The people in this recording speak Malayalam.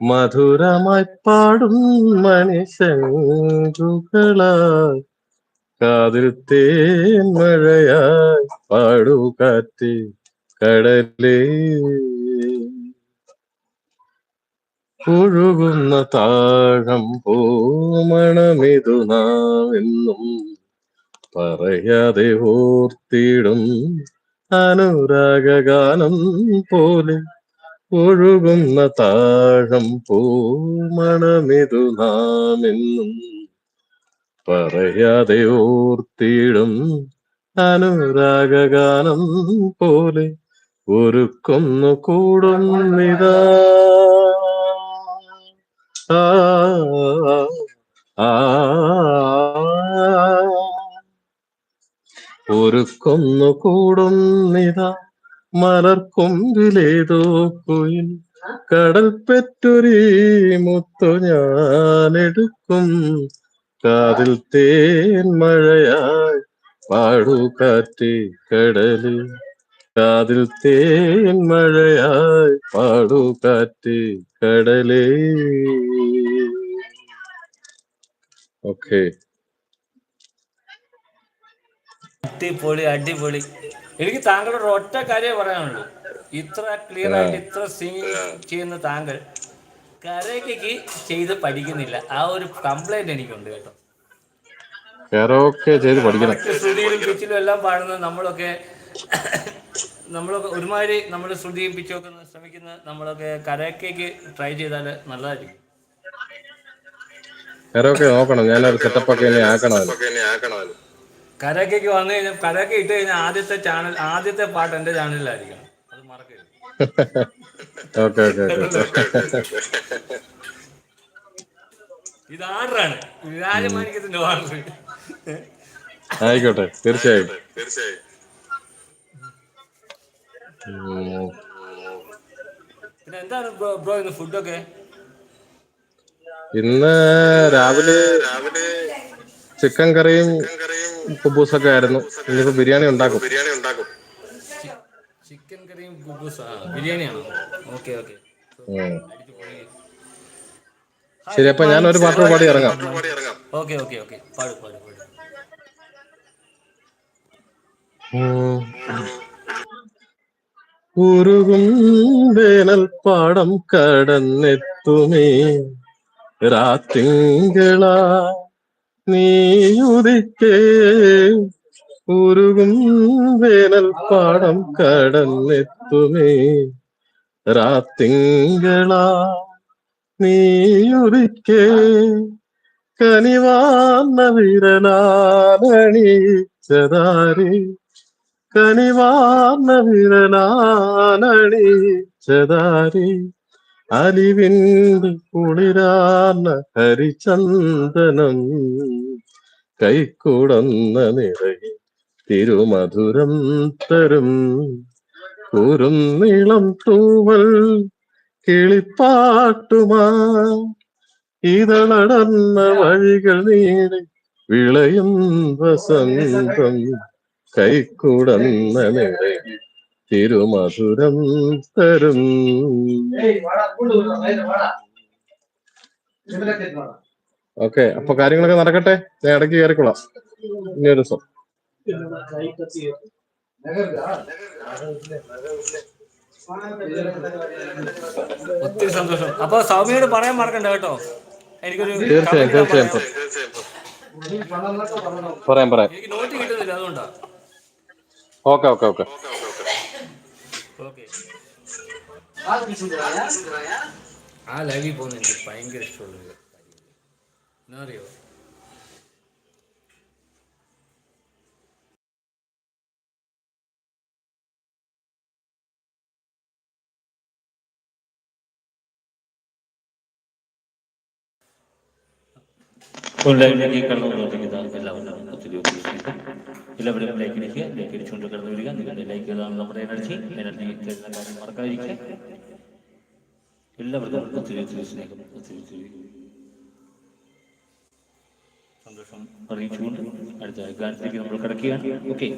മധുരമായി പാടും മണിശങ്കുകളായി കാതിൽ തേൻ മഴയായി പാടു കാറ്റ് കടലേ ഒഴുകുന്ന താഴം പൂമണമിതു നാവെന്നും പറയാതെ ഓർത്തിടും അനുരാഗാനം പോലെ ഒഴുകുന്ന താഴം പൂമണമിതു നാമെന്നും പറയാതെ ഓർത്തിടും അനുരാഗാനം പോലെ ഒരുക്കൊന്നു കൂടുന്നിതാ ഒരുക്കൊന്നു കൂടുന്നിതാ മലർക്കൊമ്പിലേതോ കുയിൽ കടൽ പെറ്റൊരീ മുത്തു ഞാനെടുക്കും കാതിൽ തേൻ മഴയായി പാടു കാറ്റ് കടലിൽ കാതിൽ തേൻ മഴയായി പാടു കാറ്റ് കടലേ. ഓക്കെ, അടിപൊളി അടിപൊളി. എനിക്ക് താങ്കളോട് ഒറ്റ കാര്യമേ പറയാനുള്ളൂ. ഇത്ര ക്ലിയർ ആയിട്ട് ഇത്ര സിംഗിങ് ചെയ്യുന്ന താങ്കൾ കരയ്ക്ക് ചെയ്ത് പഠിക്കുന്നില്ല. ആ ഒരു കംപ്ലൈന്റ് എനിക്കുണ്ട് കേട്ടോ. കരോക്കെ ചെയ്ത് പഠിക്കണം. കറക്റ്റ് ശ്രുതിയിലും പിച്ചിലും എല്ലാം പാടുന്നത് നമ്മളൊക്കെ ഒരുമാതിരി നമ്മൾ ശ്രുതിയും പിച്ചൊക്കെ ശ്രമിക്കുന്ന നമ്മളൊക്കെ കരയ്ക്ക് ട്രൈ ചെയ്താൽ നല്ലതായിരിക്കും. കരോക്കെ നോക്കണം, ഞാനൊരു സെറ്റപ്പ് ഒക്കെ ഇനി ആക്കണം. കരയ്ക്ക് വന്നു കഴിഞ്ഞാൽ കരയ്ക്ക് ഇട്ട് കഴിഞ്ഞാൽ ആദ്യത്തെ പാട്ട് എൻ്റെ ചാനലിലായിരിക്കണം. അത് മറക്കരുത്. Okay okay okay. ഇത് ആർഡറാണ്, രാജമാണിക്കത്തിന്റെ ഓർഡർ. ആയിക്കോട്ടെ, തീർച്ചയായും. പിന്നെ എന്താണ് ബ്രോ ഇന്ന് ഫുഡൊക്കെ? ഇന്ന് രാവിലെ ചിക്കൻ കറിയും കുബൂസൊക്കെ ആയിരുന്നു. ഇനിയിപ്പോ ബിരിയാണി ഉണ്ടാക്കും. ചിക്കൻ കറിയും കുബൂസ് ബിരിയാണിയാണോ? Okay okay. ശരി, അപ്പൊ ഞാൻ ഒരു പാട്ട് പാടി ഇറങ്ങാം. ഓക്കെ ഓക്കെ ഓക്കെ, പാടും പാടും പാടും. ഉരുകും വേനൽ പാടം കടന്നെത്തുമേ രാത്തിങ്കളാ നീയുദിക്കേ. ഉരുകും വേനൽ പാടം കടന്നെത്തുമേ രാത്തിങ്കളാ നീയുദിക്കേ. കനിവാർന്ന വിരലാലണിച്ചതാരി കനിവാർന്ന വിരലാലണിച്ചതാരി അലിവിന്റെ കുളിരാർന്ന ഹരിചന്ദനം കൈക്കുടന്ന നിറയിൽ തിരുമധുരം തരും കുറുനീളം തൂവൽ കിളിപ്പാട്ടുമാ ഇതളടർന്ന വഴികൾ നീളെ വിളയും വസന്തം കൈക്കുടന്ന നിറയിൽ തിരുമധുരം തരും. ഓക്കെ, അപ്പൊ കാര്യങ്ങളൊക്കെ നടക്കട്ടെ. ഞാൻ ഇടയ്ക്ക് കയറിക്കൊള്ളാം ഇനി ഒരു ദിവസം. ഒത്തിരി സന്തോഷം. അപ്പൊ സൗമ്യയോട് പറയാൻ മറക്കണ്ട കേട്ടോ, എനിക്കൊരു തീർച്ചയായും തീർച്ചയായും പറയാം. എനിക്ക് നോട്ട് കിട്ടുന്നില്ല, അതുകൊണ്ടാ. Okay okay okay. ഓക്കെ. ആ ലൈവിൽ പോകുന്നത് എനിക്ക് ഭയങ്കര ഇഷ്ടമുള്ളൊരു കാര്യം. എന്നാ അറിയോ, ലൈവിലേക്ക് കടന്നു വന്നിരിക്കുന്ന എല്ലാവരും ഒത്തിരി ഒത്തിരി സ്നേഹം. എല്ലാവരും ലൈക്ക് അടിക്കുക. ലൈക്ക് അടിച്ചുകൊണ്ട് കടന്നു വരിക. നിങ്ങളുടെ ലൈക്കുകളാണ് നമ്മുടെ എനർജി തരുന്ന കാര്യം മറക്കാതിരിക്കുക. എല്ലാവർക്കും ഒത്തിരി ഒത്തിരി സ്നേഹം, ഒത്തിരി ഒത്തിരി സന്തോഷം അറിയിച്ചുകൊണ്ട് അടുത്ത ഗാനത്തിലേക്ക് നമ്മൾ കിടക്കുകയാണ്. ഓക്കെ.